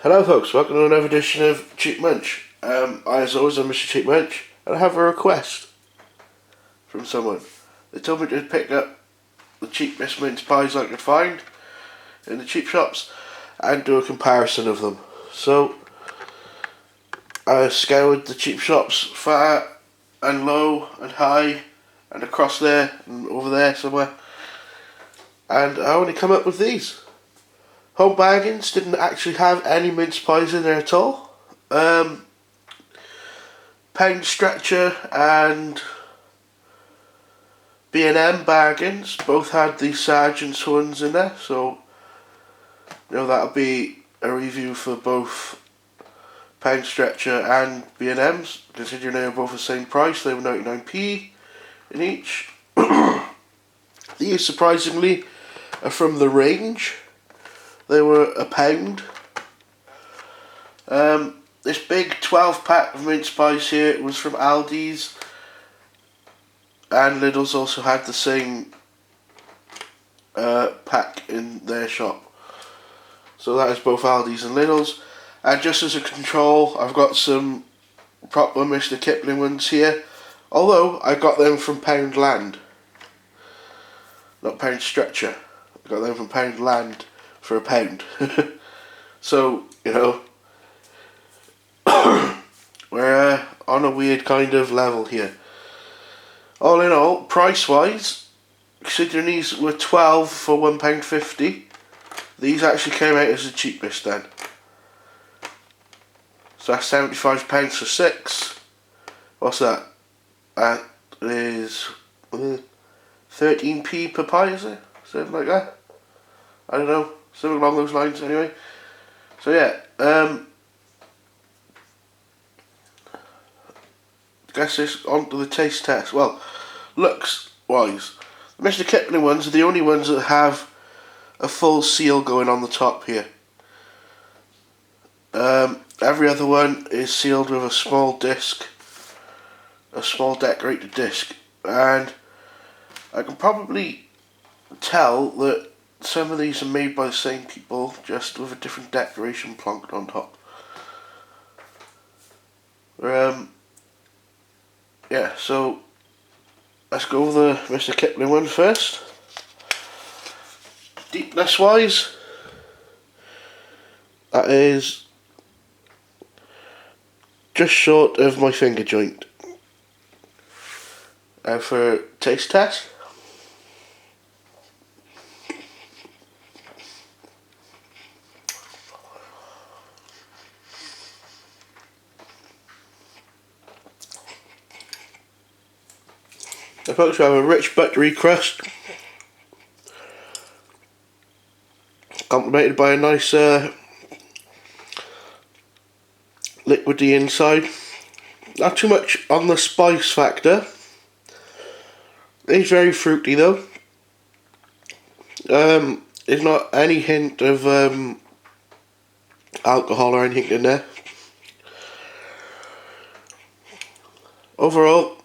Hello folks, welcome to another edition of Cheap Munch. As always, I'm Mr. Cheap Munch, and I have a request from someone. They told me to pick up the cheapest mince pies I could find in the cheap shops and do a comparison of them. So I scoured the cheap shops, far and low and high and across there and over there somewhere, and I only come up with these. Home Bargains didn't actually have any mince pies in there at all. Pound Stretcher and B&M Bargains both had the Sergeant's ones in there, so that'll be a review for both Pound Stretcher and B&M's, considering they were both the same price. They were 99p in each. These, surprisingly, are from the range. They were £1. This big 12-pack of mince pies here was from Aldi's, and Lidl's also had the same pack in their shop. So that is both Aldi's and Lidl's. And just as a control, I've got some proper Mr. Kipling ones here, although I got them from Poundland, not Pound Stretcher. I got them from Poundland for £1. So, we're on a weird kind of level here. All in all, price-wise, considering these were 12 for £1.50, these actually came out as the cheapest then. So that's £75 for 6. What's that? That is 13p per pie, is it? Something like that? I don't know. Something along those lines anyway. So yeah, guess this on to the taste test. Well, looks wise, the Mr. Kipling ones are the only ones that have a full seal going on the top here. Every other one is sealed with a small disc, a small decorated disc, and I can probably tell that some of these are made by the same people, just with a different decoration plonked on top. Yeah, so let's go with the Mr. Kipling one first. Deepness wise, that is just short of my finger joint. And for taste test, the folks have a rich buttery crust, complemented by a nice liquidy inside. Not too much on the spice factor. It's very fruity though. There's not any hint of alcohol or anything in there. Overall,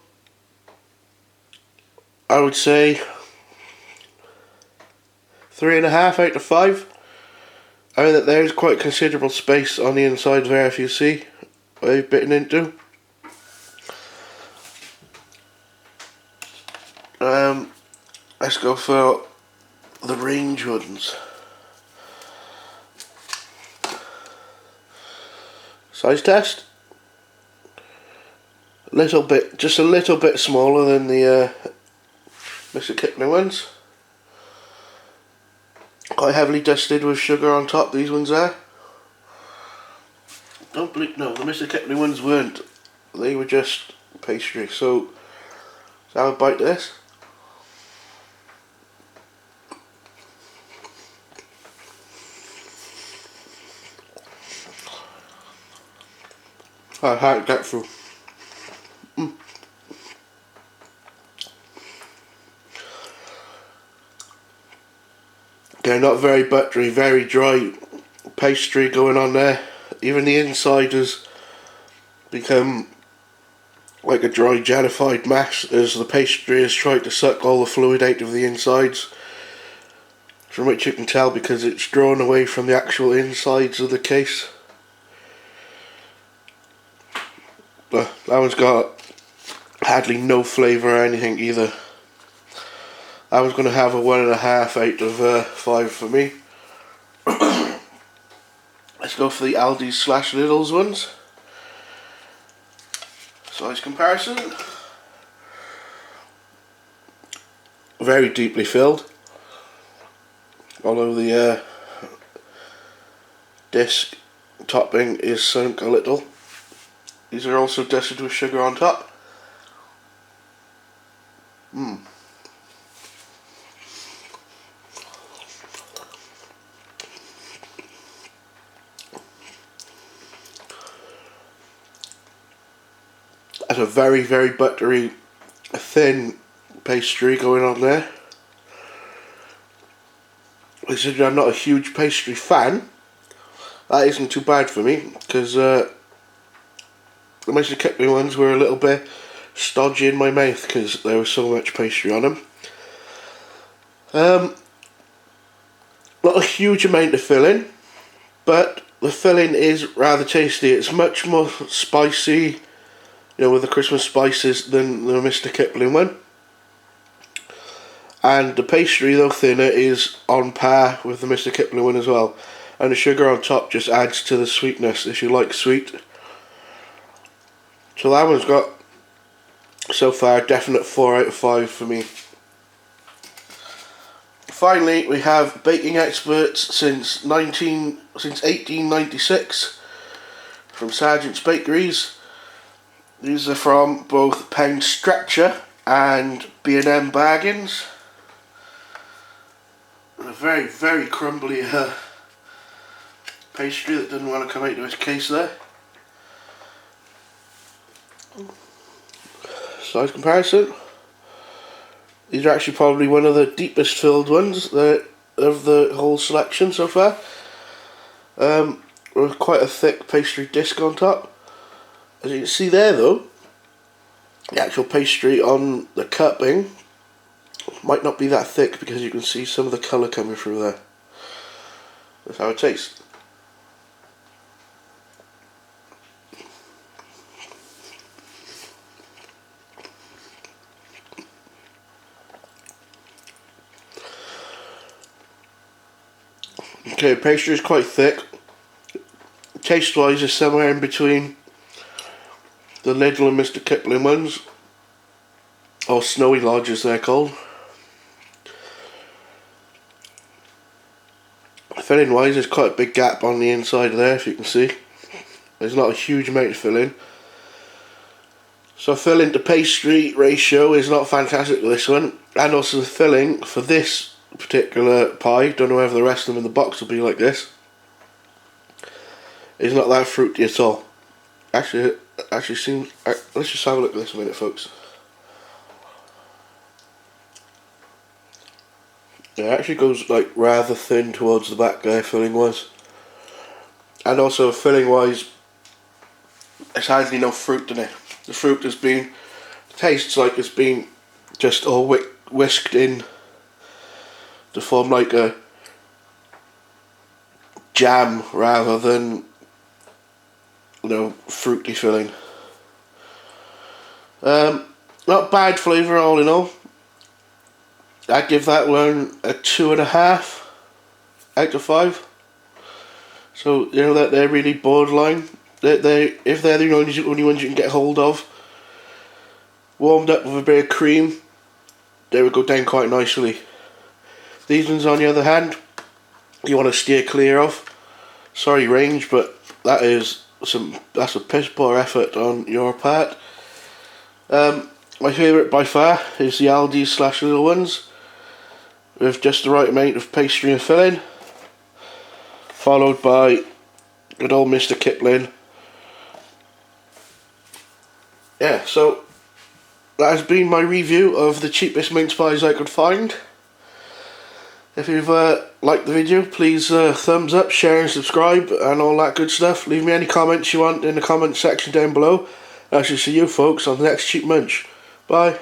I would say 3.5 out of 5. I mean that there's quite considerable space on the inside there, if you see what they've bitten into. Let's go for the range ones. Size test. Just a little bit smaller than the Mr. Kipling ones. Quite heavily dusted with sugar on top, these ones are. No, the Mr. Kipling ones weren't. They were just pastry. So, let's have a bite of this. I can't get through. They're not very buttery, very dry pastry going on there. Even the inside has become like a dry jellified mass as the pastry has tried to suck all the fluid out of the insides. from which you can tell because it's drawn away from the actual insides of the case. That one's got hardly no flavour or anything either. I was going to have a 1.5 out of 5 for me. Let's go for the Aldi/Lidl's ones. Size comparison. Very deeply filled. Although the disc topping is sunk a little. These are also dusted with sugar on top. That's a very, very buttery, thin pastry going on there. Considering I'm not a huge pastry fan, that isn't too bad for me, because the Mr. Kipling ones were a little bit stodgy in my mouth because there was so much pastry on them. Not a huge amount of filling, but the filling is rather tasty. It's much more spicy, with the Christmas spices than the Mr. Kipling one. And the pastry, though thinner, is on par with the Mr. Kipling one as well. And the sugar on top just adds to the sweetness if you like sweet. So that one's got, so far, a definite 4 out of 5 for me. Finally, we have baking experts since 1896 from Sergeant's Bakeries. These are from both Pound Stretcher and B&M Bargains. A very, very crumbly pastry that didn't want to come out of its case there. Size comparison. These are actually probably one of the deepest filled ones of the whole selection so far. With quite a thick pastry disc on top. As you can see there though, the actual pastry on the cupping might not be that thick because you can see some of the colour coming through there. That's how it tastes. Okay, the pastry is quite thick. Taste wise is somewhere in between the Lidl and Mr. Kipling ones, or Snowy Lodge as they're called. Filling wise, there's quite a big gap on the inside there, if you can see. There's not a huge amount of filling. So filling to pastry ratio is not fantastic with this one. And also the filling for this particular pie, don't know whether the rest of them in the box will be like this, is not that fruity at all. Actually seems, let's just have a look at this a minute, folks. It actually goes like rather thin towards the back there, filling wise. And also filling wise, there's hardly no fruit in it. The fruit has been, tastes like it's been just all whisked in to form like a jam rather than, fruity filling. Not bad flavour all in all. I'd give that one a 2.5 out of 5. So that they're really borderline. If they're the only ones you can get hold of, warmed up with a bit of cream, they would go down quite nicely. These ones, on the other hand, you want to steer clear of. Sorry, range, but that's a piss poor effort on your part. My favourite by far is the Aldi/Lidl ones, with just the right amount of pastry and filling, followed by good old Mr. Kipling. Yeah, so that has been my review of the cheapest mince pies I could find. If you've liked the video, please thumbs up, share and subscribe and all that good stuff. Leave me any comments you want in the comment section down below. I shall see you folks on the next Cheap Munch. Bye.